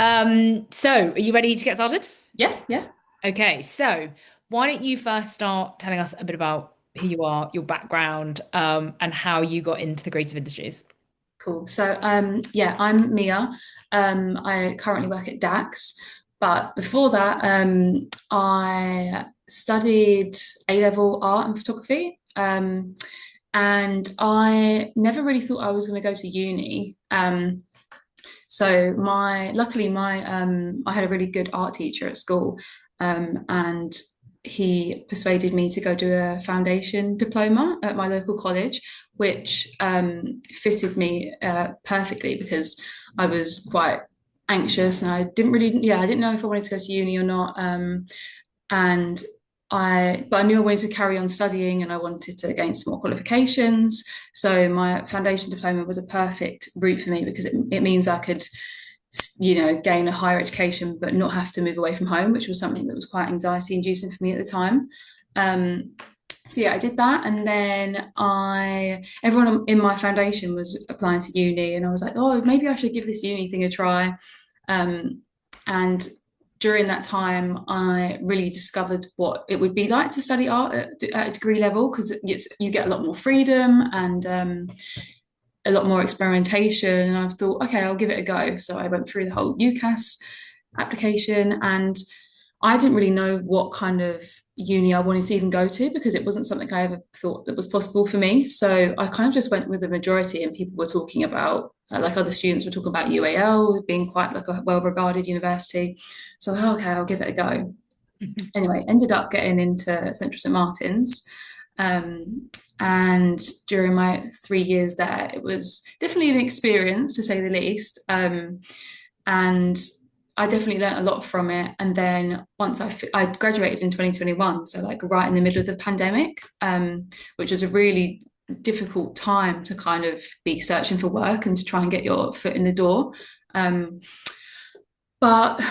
So are you ready to get started? Yeah, yeah, Okay, so why don't you first start telling us a bit about who you are, your background, and how you got into the creative industries? cool. So, yeah, I'm Mia. I currently work at DACS, but before that, I studied A-level art and photography. And I never really thought I was going to go to uni. Luckily, I had a really good art teacher at school, and he persuaded me to go do a foundation diploma at my local college, which fitted me perfectly because I was quite anxious and I didn't know if I wanted to go to uni or not. And but I knew I wanted to carry on studying and I wanted to gain some more qualifications. So my foundation diploma was a perfect route for me because it means I could, gain a higher education but not have to move away from home, which was something that was quite anxiety inducing for me at the time. Um, so yeah, I did that, and then I everyone in my foundation was applying to uni, and I was like, oh, maybe I should give this uni thing a try. Um, and during that time, I really discovered what it would be like to study art at a degree level because you get a lot more freedom and a lot more experimentation. And I thought, okay, I'll give it a go. So I went through the whole UCAS application, and I didn't really know what kind of uni I wanted to even go to because it wasn't something I ever thought that was possible for me. So I kind of just went with the majority, and people were talking about, like other students were talking about UAL being quite like a well-regarded university. So okay, I'll give it a go. Anyway, ended up getting into Central St Martin's. Um, and during my 3 years there, it was definitely an experience to say the least. And I definitely learned a lot from it. And then once I graduated in 2021, so like right in the middle of the pandemic, which was a really difficult time to kind of be searching for work and to try and get your foot in the door. Um, but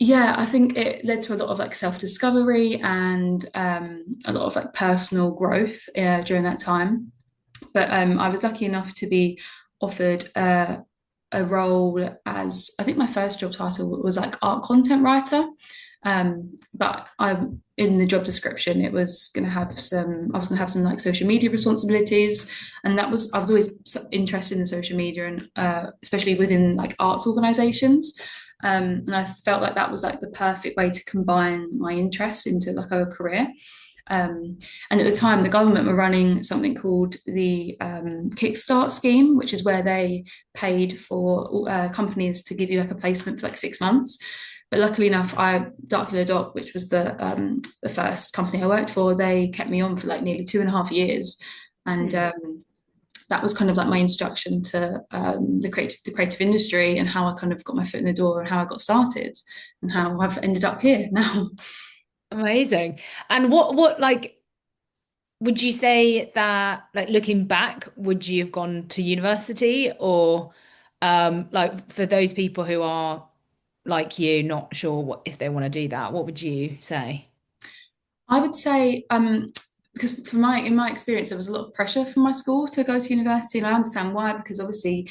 yeah, I think it led to a lot of like self-discovery and a lot of like personal growth during that time. But I was lucky enough to be offered a role as I think my first job title was like art content writer. But I in the job description it was going to have some I was going to have some like social media responsibilities, and that was I was always interested in social media and especially within like arts organizations. And I felt like that was like the perfect way to combine my interests into like a career. And at the time, the government were running something called the Kickstart scheme, which is where they paid for companies to give you like a placement for like 6 months. But luckily enough, Darkula Dot, which was the first company I worked for, they kept me on for like nearly 2.5 years, and that was kind of like my introduction to the creative industry and how I kind of got my foot in the door and how I got started and how I've ended up here now. Amazing. And what like would you say that like looking back, would you have gone to university or like for those people who are like you, not sure what if they want to do that, what would you say? I would say, because in my experience, there was a lot of pressure from my school to go to university, and I understand why. Because obviously,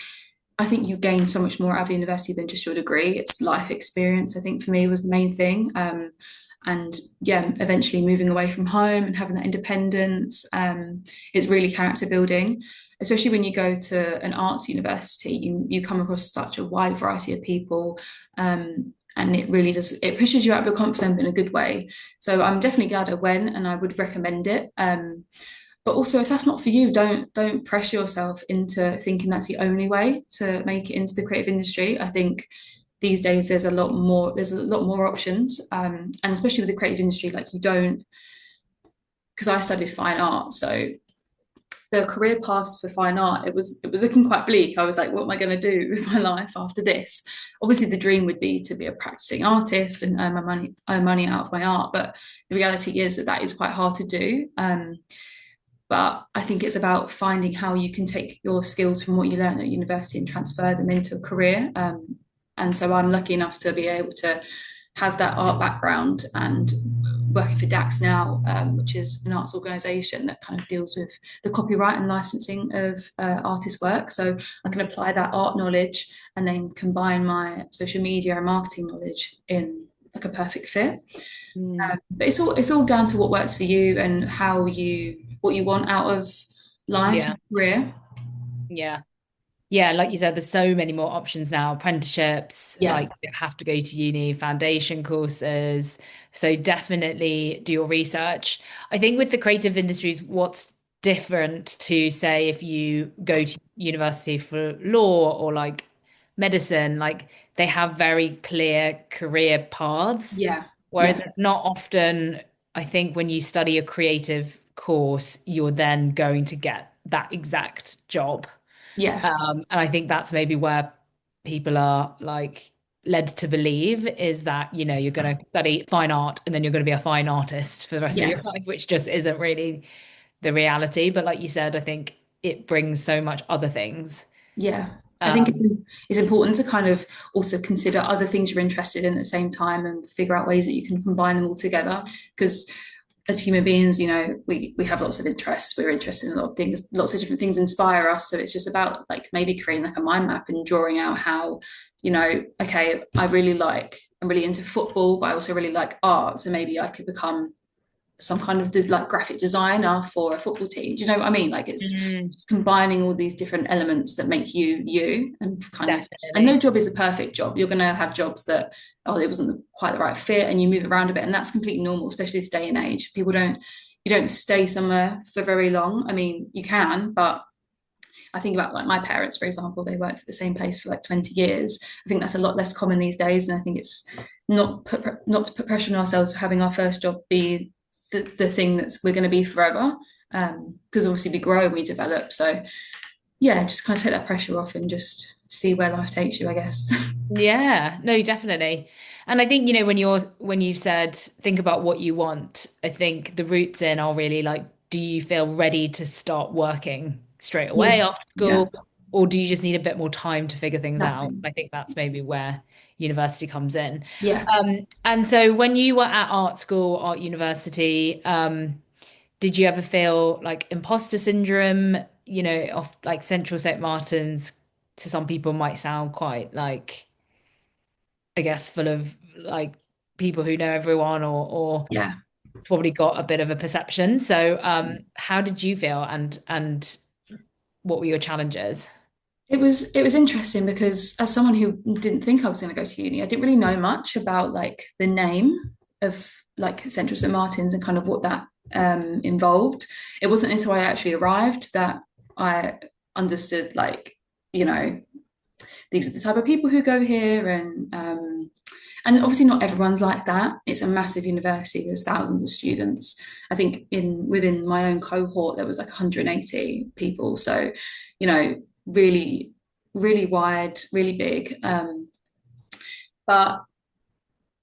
I think you gain so much more out of university than just your degree. It's life experience. I think for me was the main thing. And yeah, eventually moving away from home and having that independence is really character building. Especially when you go to an arts university, you come across such a wide variety of people. And it really does, it pushes you out of your comfort zone in a good way. So I'm definitely glad I went and I would recommend it. But also, if that's not for you, don't pressure yourself into thinking that's the only way to make it into the creative industry. I think these days there's a lot more options, and especially with the creative industry, like you don't because I studied fine art, so the career paths for fine art it was looking quite bleak. I was like, what am I going to do with my life after this? Obviously, the dream would be to be a practicing artist and earn money out of my art, but the reality is that that is quite hard to do. But I think it's about finding how you can take your skills from what you learned at university and transfer them into a career. And so I'm lucky enough to be able to have that art background and working for DACS now, which is an arts organisation that kind of deals with the copyright and licensing of artist work. So I can apply that art knowledge and then combine my social media and marketing knowledge in like a perfect fit. Mm. But it's all down to what works for you and how you what you want out of life Yeah. and career. Yeah. Yeah, like you said, there's so many more options now. Apprenticeships, Yeah, like you have to go to uni, foundation courses. So definitely do your research. I think with the creative industries, what's different to say if you go to university for law or like medicine, like they have very clear career paths. yeah, Whereas yeah, it's not often, I think when you study a creative course, you're then going to get that exact job. yeah, And I think that's maybe where people are like led to believe is that, you're going to study fine art and then you're going to be a fine artist for the rest of yeah. your life, which just isn't really the reality. But like you said, I think it brings so much other things. Yeah. I think Um, it's important to kind of also consider other things you're interested in at the same time and figure out ways that you can combine them all together. Because as human beings, we have lots of interests. We're interested in a lot of things, lots of different things inspire us. So it's just about like maybe creating like a mind map and drawing out how, okay, I'm really into football, but I also really like art. So maybe I could become some kind of like graphic designer for a football team. Do you know what I mean? Like mm, it's combining all these different elements that make you you and kind of and no definitely. job is a perfect job. You're going to have jobs that it wasn't quite the right fit and you move around a bit and that's completely normal, especially this day and age. You don't stay somewhere for very long. I mean, you can, but I think about like my parents, for example, they worked at the same place for like 20 years. I think that's a lot less common these days. And I think it's not to put pressure on ourselves for having our first job be the thing that's we're going to be forever. Because obviously we grow and we develop. So yeah, just kind of take that pressure off and just see where life takes you, I guess. Yeah, no, definitely. And I think, when you've said think about what you want, I think the roots in are really like, do you feel ready to start working straight Yeah. away after Yeah. school, or do you just need a bit more time to figure things out? Exactly. I think that's maybe where university comes in. Yeah. And so when you were at art school, art university, did you ever feel like imposter syndrome, off like Central St. Martin's to some people might sound quite like I guess, full of like people who know everyone or Yeah. it's probably got a bit of a perception. So, how did you feel and what were your challenges? It was interesting because as someone who didn't think I was going to go to uni, I didn't really know much about like the name of like Central St Martin's and kind of what that involved. It wasn't until I actually arrived that I understood like you know these are the type of people who go here and obviously not everyone's like that. It's a massive university. There's thousands of students. I think in within my own cohort there was like 180 people. So, really, really wide, really big. But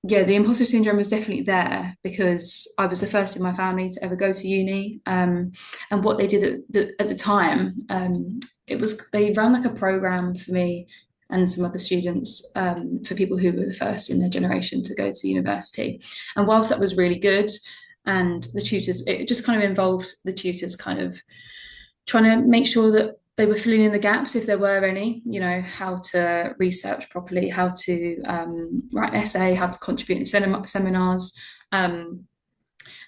yeah, the imposter syndrome was definitely there because I was the first in my family to ever go to uni. And what they did at the time, it was they ran like a program for me and some other students for people who were the first in their generation to go to university. And whilst that was really good, and the tutors, it just kind of involved the tutors kind of trying to make sure that they were filling in the gaps if there were any, how to research properly, how to write an essay, how to contribute in seminars. Um,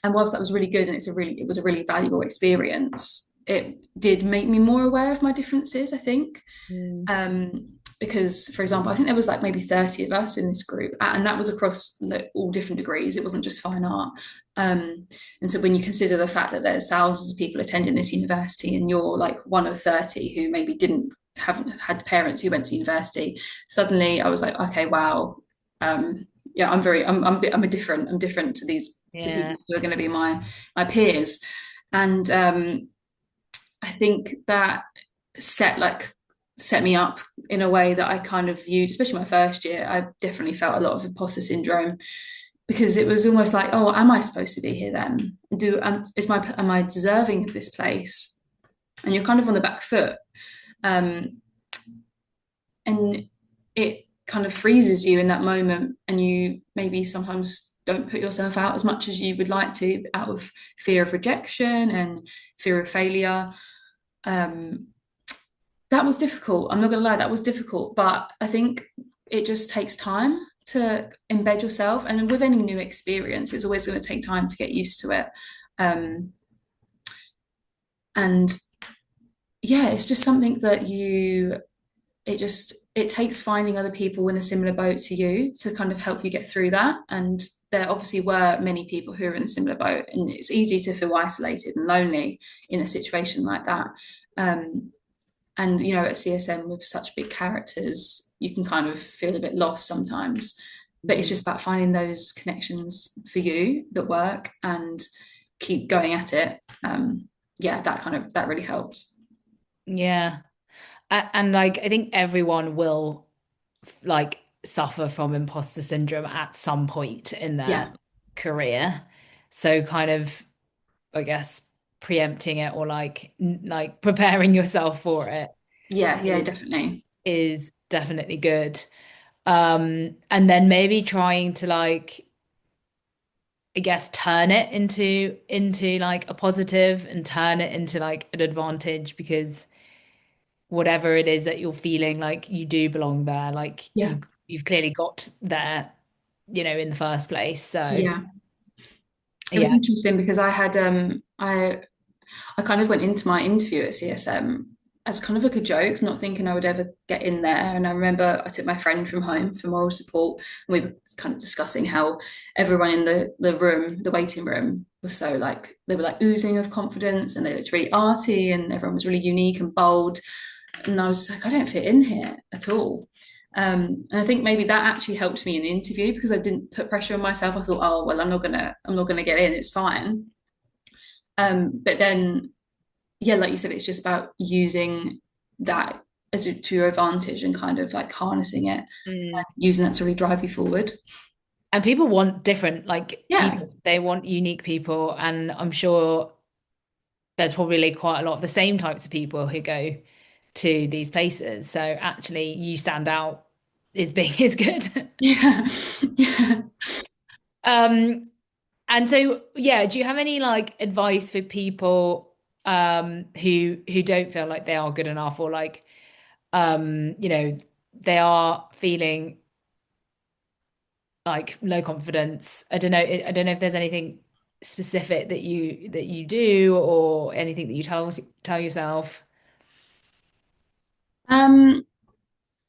and whilst that was really good and it was a really valuable experience, it did make me more aware of my differences, I think. Mm. Um, because, for example, I think there was like maybe 30 of us in this group, and that was across like, all different degrees. It wasn't just fine art. Um, and so when you consider the fact that there's thousands of people attending this university, and you're like one of 30 who maybe didn't haven't had parents who went to university, suddenly I was like, okay, wow, yeah, I'm different to these to Yeah. people who are going to be my peers, and I think that set like set me up in a way that I kind of viewed, especially my first year. I definitely felt a lot of imposter syndrome because it was almost like, oh, am I supposed to be here then? Am I deserving of this place? And you're kind of on the back foot, um, and it kind of freezes you in that moment, and you maybe sometimes don't put yourself out as much as you would like to out of fear of rejection and fear of failure. Um, that was difficult. I'm not going to lie, that was difficult. But I think it just takes time to embed yourself. And with any new experience, it's always going to take time to get used to it. Um, and yeah, it's just something that it takes finding other people in a similar boat to you to kind of help you get through that. And there obviously were many people who are in a similar boat, and it's easy to feel isolated and lonely in a situation like that. Um, and at CSM with such big characters, you can kind of feel a bit lost sometimes. But it's Mm. just about finding those connections for you that work and keep going at it. Yeah, that really helps. Yeah. And like I think everyone will like suffer from imposter syndrome at some point in their Yeah, career. So kind of, I guess, preempting it or like preparing yourself for it yeah, yeah, is, definitely. is definitely good. And then maybe trying to like, I guess, turn it into like a positive and turn it into like an advantage because whatever it is that you're feeling like you do belong there, like Yeah, you've clearly got there, in the first place. So yeah. It was yeah. interesting because I kind of went into my interview at CSM as kind of like a joke, not thinking I would ever get in there. And I remember I took my friend from home for moral support, and we were kind of discussing how everyone in the room, the waiting room, was so like they were like oozing of confidence, and they looked really arty, and everyone was really unique and bold. And I was just like, I don't fit in here at all. And I think maybe that actually helped me in the interview because I didn't put pressure on myself. I thought, oh well, I'm not gonna get in. It's fine. But then yeah, like you said, it's just about using that to your advantage and kind of like harnessing it, Mm. using that to really drive you forward. And people want different, like Yeah, people, they want unique people. And I'm sure there's probably quite a lot of the same types of people who go to these places. So actually you stand out is being is good. yeah, yeah. Um, and so yeah, do you have any like advice for people who don't feel like they are good enough or like they are feeling like low confidence? I don't know if there's anything specific that you do or anything that you tell yourself. Um,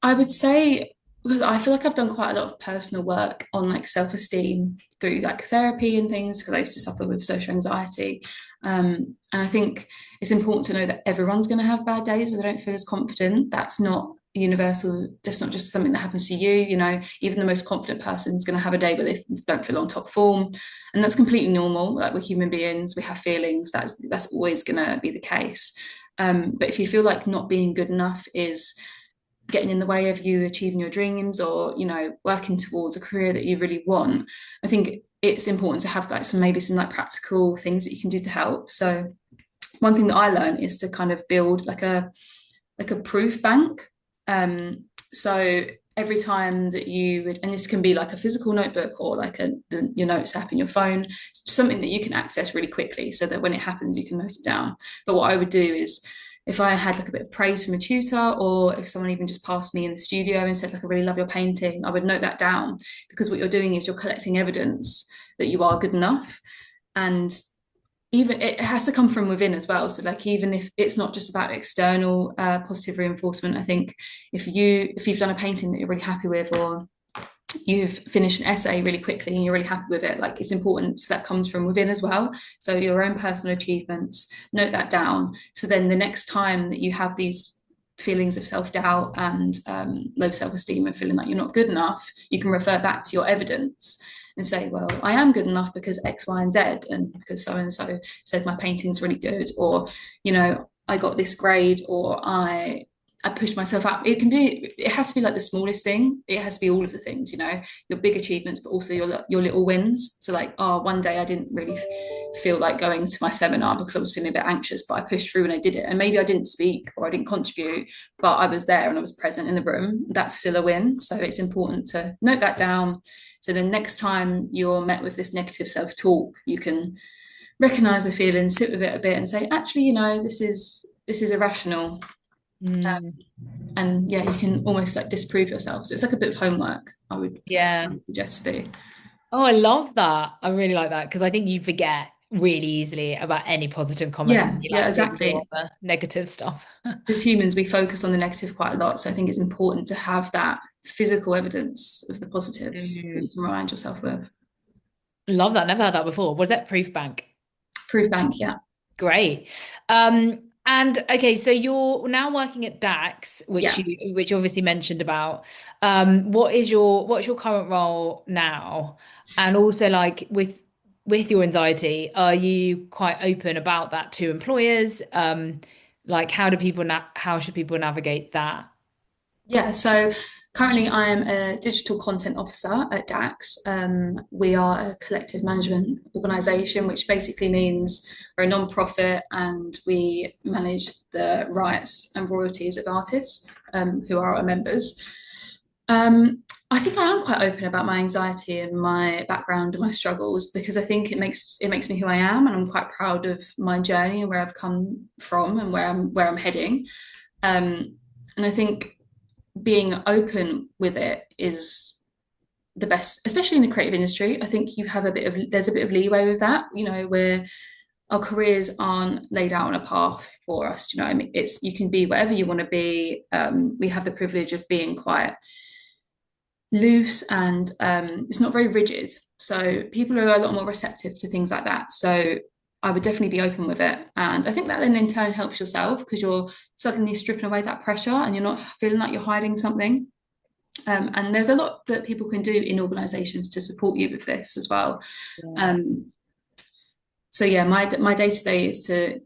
I would say because I feel like I've done quite a lot of personal work on like self-esteem through like therapy and things because I used to suffer with social anxiety. And I think it's important to know that everyone's going to have bad days where they don't feel as confident. That's not universal. That's not just something that happens to you. Even the most confident person is going to have a day where they don't feel on top form, and that's completely normal. Like we're human beings, we have feelings. That's always going to be the case. But if you feel like not being good enough is getting in the way of you achieving your dreams or working towards a career that you really want, I think it's important to have like some like practical things that you can do to help. So one thing that I learned is to kind of build like a proof bank. So every time that you would, and this can be like a physical notebook or like your notes app in your phone, something that you can access really quickly so that when it happens you can note it down. But what I would do is if I had like a bit of praise from a tutor, or if someone even just passed me in the studio and said like, I really love your painting, I would note that down, because what you're doing is you're collecting evidence that you are good enough. And even it has to come from within as well. So like even if it's not just about external positive reinforcement, I think if you've done a painting that you're really happy with, or you've finished an essay really quickly and you're really happy with it, like it's important that comes from within as well. So your own personal achievements, note that down, so then the next time that you have these feelings of self-doubt and low self-esteem and feeling like you're not good enough, you can refer back to your evidence and say, well, I am good enough because X, Y, and Z, and because so and so said my painting's really good, or I got this grade, or I push myself up. It has to be like the smallest thing. It has to be all of the things, your big achievements, but also your little wins. So like, oh, one day I didn't really feel like going to my seminar because I was feeling a bit anxious, but I pushed through and I did it. And maybe I didn't speak or I didn't contribute, but I was there and I was present in the room. That's still a win. So it's important to note that down. So the next time you're met with this negative self-talk, you can recognize the feeling, sit with it a bit, and say, actually, this is irrational. Mm, And yeah, you can almost like disprove yourself. So it's like a bit of homework. That's what I yeah. would suggest to do. Oh, I love that. I really like that because I think you forget really easily about any positive comment Yeah, and you yeah, like focus more on exactly. the negative stuff. As humans, we focus on the negative quite a lot. So I think it's important to have that physical evidence of the positives that you Mm. can remind yourself with. Love that. Never heard that before. Was that Proof Bank? Proof bank, yeah. Great. And okay, so you're now working at DACS, Yeah. which you obviously mentioned about. What's your current role now? And also like with your anxiety, are you quite open about that to employers? Like how should people navigate that? Yeah, so currently I am a digital content officer at DACS. We are a collective management organisation, which basically means we're a non-profit and we manage the rights and royalties of artists who are our members. I think I am quite open about my anxiety and my background and my struggles because I think it makes me who I am, and I'm quite proud of my journey and where I've come from and where I'm heading. And I think being open with it is the best, especially in the creative industry. I think there's a bit of leeway with that, where our careers aren't laid out on a path for us. Do you know what I mean? It's you can be whatever you want to be. We have the privilege of being quite loose and it's not very rigid. So people are a lot more receptive to things like that. So I would definitely be open with it. And I think that then in turn helps yourself because you're suddenly stripping away that pressure and you're not feeling like you're hiding something. And there's a lot that people can do in organisations to support you with this as well. Yeah. Um, so yeah, my day to day is to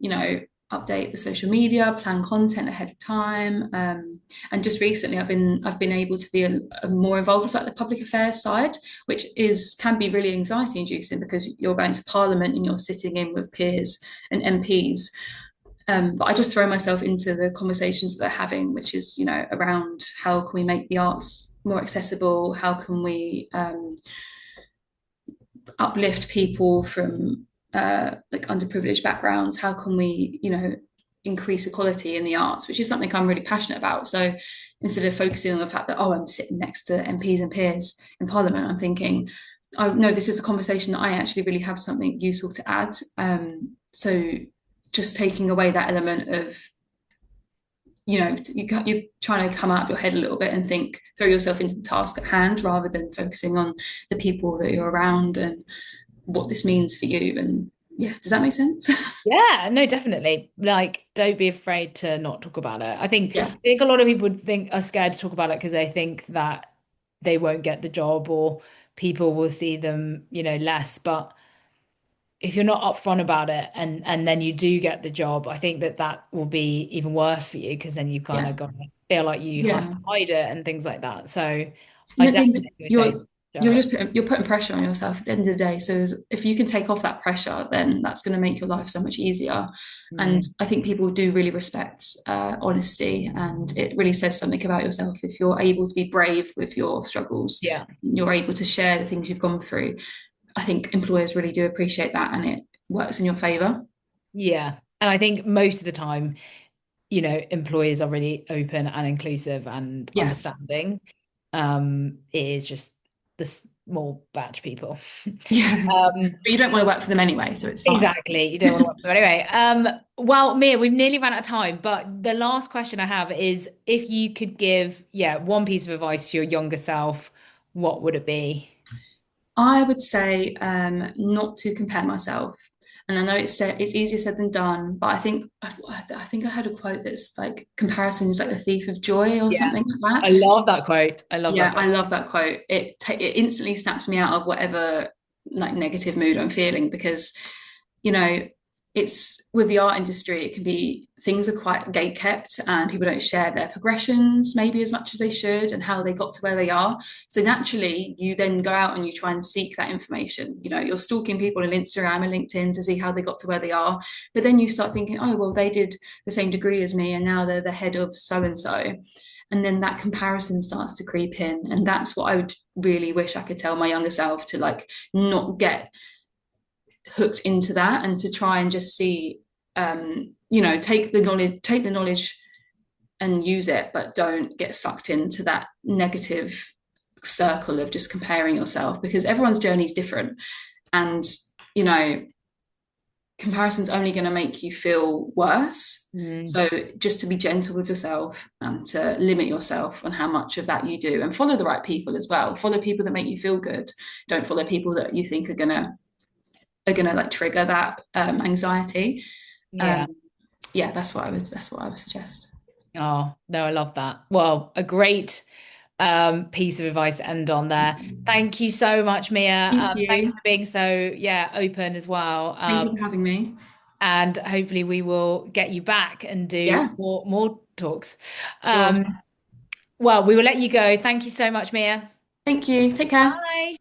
update the social media, plan content ahead of time, and just recently I've been able to be more involved with like the public affairs side, which is can be really anxiety inducing because you're going to Parliament and you're sitting in with peers and MPs. But I just throw myself into the conversations that they're having, which is, around how can we make the arts more accessible? How can we uplift people from like underprivileged backgrounds? How can we, increase equality in the arts, which is something I'm really passionate about. So instead of focusing on the fact that, oh, I'm sitting next to MPs and peers in Parliament, I'm thinking, oh, no, this is a conversation that I actually really have something useful to add. So just taking away that element of you're trying to come out of your head a little bit and throw yourself into the task at hand rather than focusing on the people that you're around and what this means for you. And yeah, does that make sense? Yeah, no, definitely. Like, don't be afraid to not talk about it. Yeah, I think a lot of people are scared to talk about it because they think that they won't get the job or people will see them, less. But if you're not upfront about it and then you do get the job, I think that will be even worse for you because then you kind yeah, of got to feel like you have yeah. to hide it and things like that. So And I at the end, definitely would say share it. you're putting pressure on yourself at the end of the day. So if you can take off that pressure, then that's going to make your life so much easier. And Mm, I think people do really respect honesty, and it really says something about yourself if you're able to be brave with your struggles. yeah. You're able to share the things you've gone through. I think employers really do appreciate that, and it works in your favor. Yeah. And I think most of the time, employers are really open and inclusive and Yeah, understanding. It is just the small batch people. yeah. Um, But you don't want to work for them anyway, so it's fine. exactly. You don't want to work with them anyway. Well, Mia, we've nearly run out of time, but the last question I have is if you could give, yeah, one piece of advice to your younger self, what would it be? I would say not to compare myself. And I know it's easier said than done, but I think I had a quote that's like comparison is like the thief of joy or Yeah. something like I that. love that quote. I love that Yeah, I quote. love that quote. It instantly snaps me out of whatever like negative mood I'm feeling because you know it's with the art industry, it can be things are quite gate kept and people don't share their progressions maybe as much as they should and how they got to where they are. So naturally, you then go out and you try and seek that information. You know, you're stalking people on Instagram and LinkedIn to see how they got to where they are. But then you start thinking, oh, well, they did the same degree as me and now they're the head of so and so. And then that comparison starts to creep in. And that's what I would really wish I could tell my younger self to like not get hooked into that and to try and just see take the knowledge and use it, but don't get sucked into that negative circle of just comparing yourself because everyone's journey is different. And you know, comparison's only going to make you feel worse. Mm. So just to be gentle with yourself and to limit yourself on how much of that you do and follow the right people as well. Follow people that make you feel good. Don't follow people that you think are gonna like trigger that anxiety. Yeah. Um, yeah, that's what I would suggest. Oh, no, I love that. Well, a great piece of advice to end on there. Thank you so much, Mia. Thank Thank you you. for being so, yeah, open as well. Thank you for having me. And hopefully we will get you back and do Yeah, more talks. sure. Well, we will let you go. Thank you so much, Mia. Thank you. Take care. Bye.